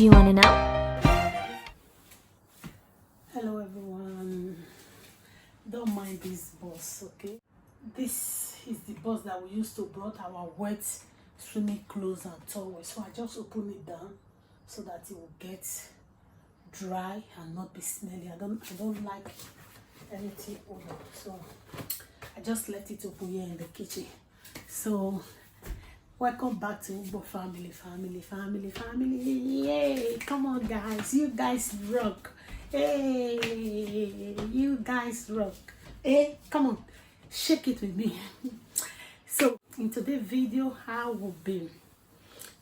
Do you want to know? Hello everyone, don't mind this box, okay? This is the box that we used to brought our wet swimming clothes and towels. So I just open it down so that it will get dry and not be smelly. I don't like anything odor, so I just let it open here in the kitchen. So welcome back to Ugbo family. Yay! Come on guys, you guys rock. Hey, you guys rock. Hey, come on, shake it with me. So in today's video, how will be,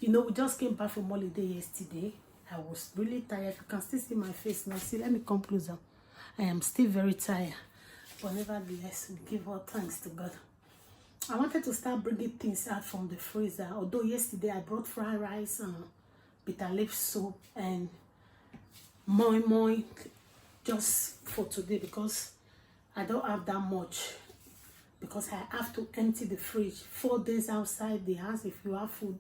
we just came back from holiday yesterday. I was really tired. You can still see my face now. See, let me come closer. I am still very tired, but nevertheless, we give all thanks to God. I wanted to start bringing things out from the freezer. Although yesterday I brought fried rice and bitter leaf soup and moi just for today because I don't have that much, because I have to empty the fridge. 4 days outside the house, if you have food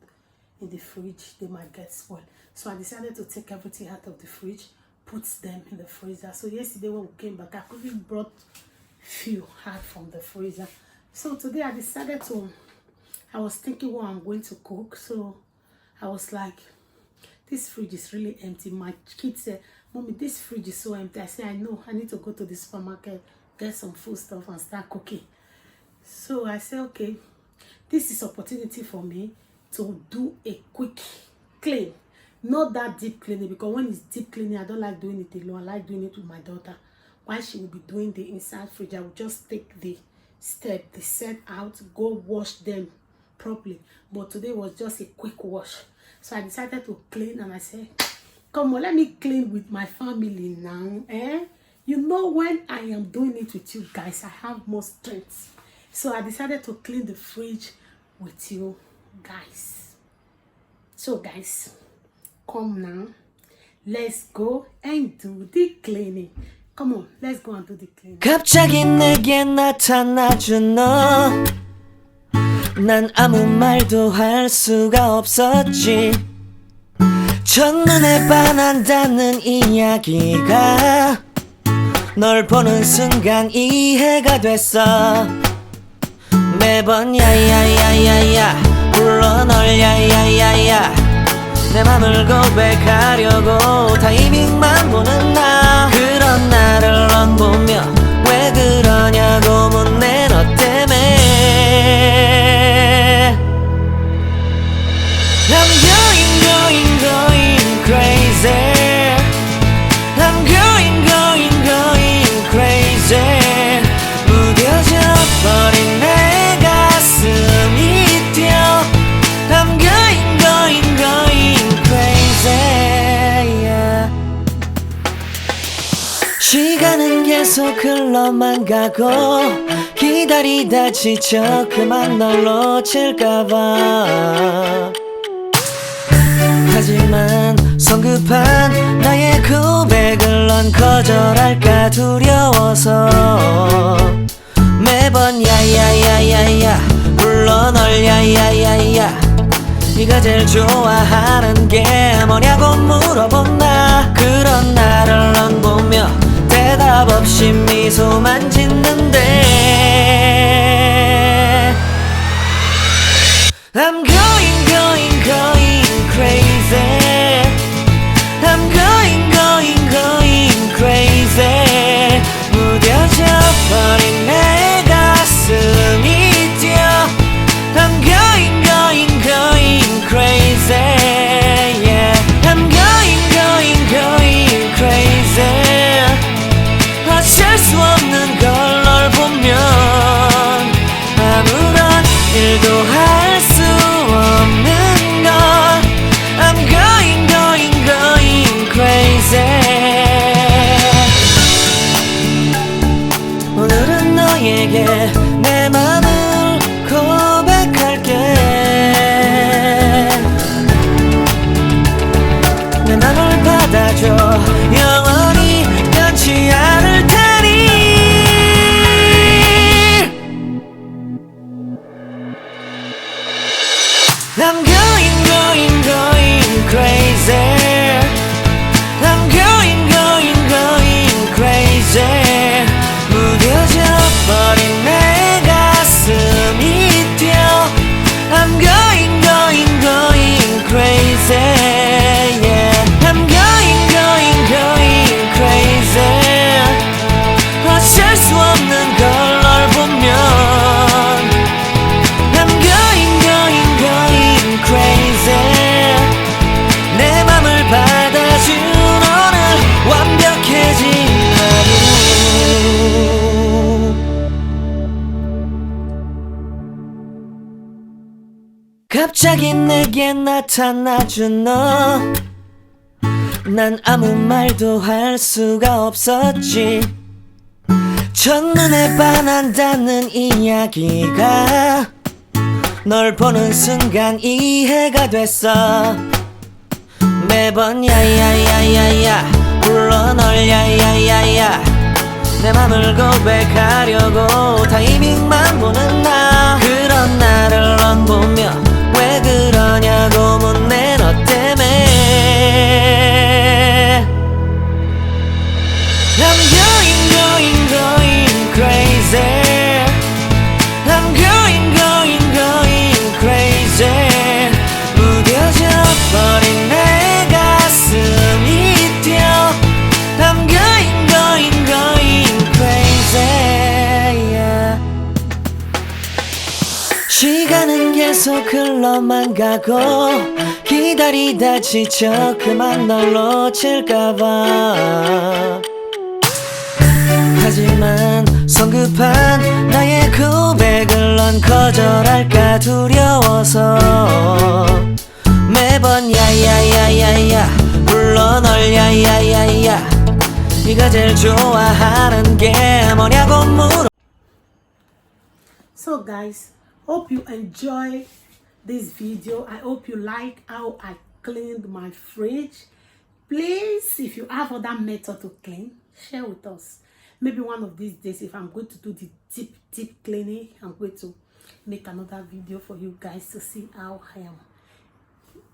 in the fridge, they might get spoiled. So I decided to take everything out of the fridge, put them in the freezer. So yesterday when we came back, I quickly brought few out from the freezer. So today I decided I was thinking what I'm going to cook. So I was like, this fridge is really empty. My kids said, Mommy, this fridge is so empty. I said, I know, I need to go to the supermarket, get some food stuff and start cooking. So I said, okay, this is opportunity for me to do a quick clean. Not that deep cleaning, because when it's deep cleaning, I don't like doing it alone. I like doing it with my daughter. While she will be doing the inside fridge, I will just take the set out, go wash them properly. But today was just a quick wash. So I decided to clean, and I said, come on, let me clean with my family now. When I am doing it with you guys, I have more strength. So I decided to clean the fridge with you guys. So guys, come now, let's go and do the cleaning. Come on, let's go and do the cleaning. 갑자기 내게 나타나준 너, 난 아무 말도 할 수가 없었지. 첫눈에 반한다는 이야기가 널 보는 순간 이해가 됐어. 매번 야야야야야 불러 널 야야야야, 내 맘을 고백하려고 타이밍만 보는 나. 그런 나를 넌 보며 왜 그러냐고 묻네, 너 때문에. I'm going crazy. I'm going crazy. 무뎌져 버린 내 가슴이 뛰어. I'm going crazy, yeah. 시간은 계속 흘러만 가고 기다리다 지쳐 그만 널 놓칠까봐. 하지만 성급한 나의 고백을 넌 거절할까 두려워서 매번 야야야야야 불러 널 야야야야. 네가 제일 좋아하는 게 뭐냐고 물어본 나. 그런 나를 넌 보며 대답 없이 미소만 짓는데. I'm going crazy. I'm going crazy. 무뎌져 버린 내 가슴이 뛰어. I'm going crazy, yeah. I'm going crazy. 어쩔 수 없는 걸 널 보면 아무런 일도 할 수 없는 걸. I'm going crazy. 오늘은 너에게 내 맘을 고백할게. 내 맘을 받아줘. 영원히 변치 않을 테니. I'm going crazy. 갑자기 내게 나타나준 너 난 아무 말도 할 수가 없었지 첫눈에 반한다는 이야기가 널 보는 순간 이해가 됐어 매번 야야야야야 불러 널 야야야야 내 맘을 고백하려고 타이밍만 보는 나 그런 나를 넌 보며 왜 그러냐고 묻네 너 때문에 I'm going crazy I'm going crazy 무뎌져 버린 내 가슴이 뛰어 I'm going crazy yeah. 시간은 계속 흘러만 가고 기다리다 지쳐 그만 널 놓칠까봐 하지만 성급한 나의 고백을 넌 거절할까 두려워서 매번 야야야야야 불러 널 야야야야 네가 제일 좋아하는 게 뭐냐고 물어 So guys, hope you enjoy this video. I hope you like how I cleaned my fridge. Please, if you have other method to clean, share with us. Maybe one of these days, if I'm going to do the deep cleaning, I'm going to make another video for you guys to see how I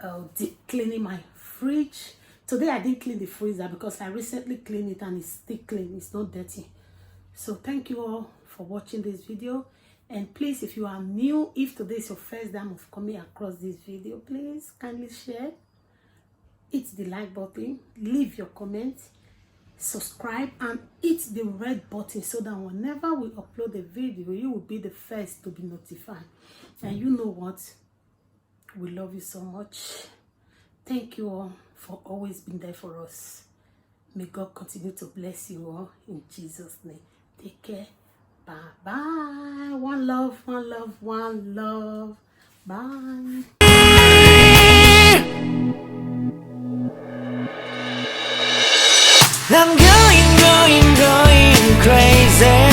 am deep cleaning my fridge. Today I didn't clean the freezer because I recently cleaned it and it's still clean, it's not dirty. So thank you all for watching this video, and please, if you are new, if today is your first time of coming across this video, please kindly share, hit the like button, leave your comment, subscribe and hit the red button so that whenever we upload a video you will be the first to be notified. And you know what, we love you so much. Thank you all for always being there for us. May God continue to bless you all in Jesus' name. Take care. Bye bye. One love, one love, one love. Bye. I'm going crazy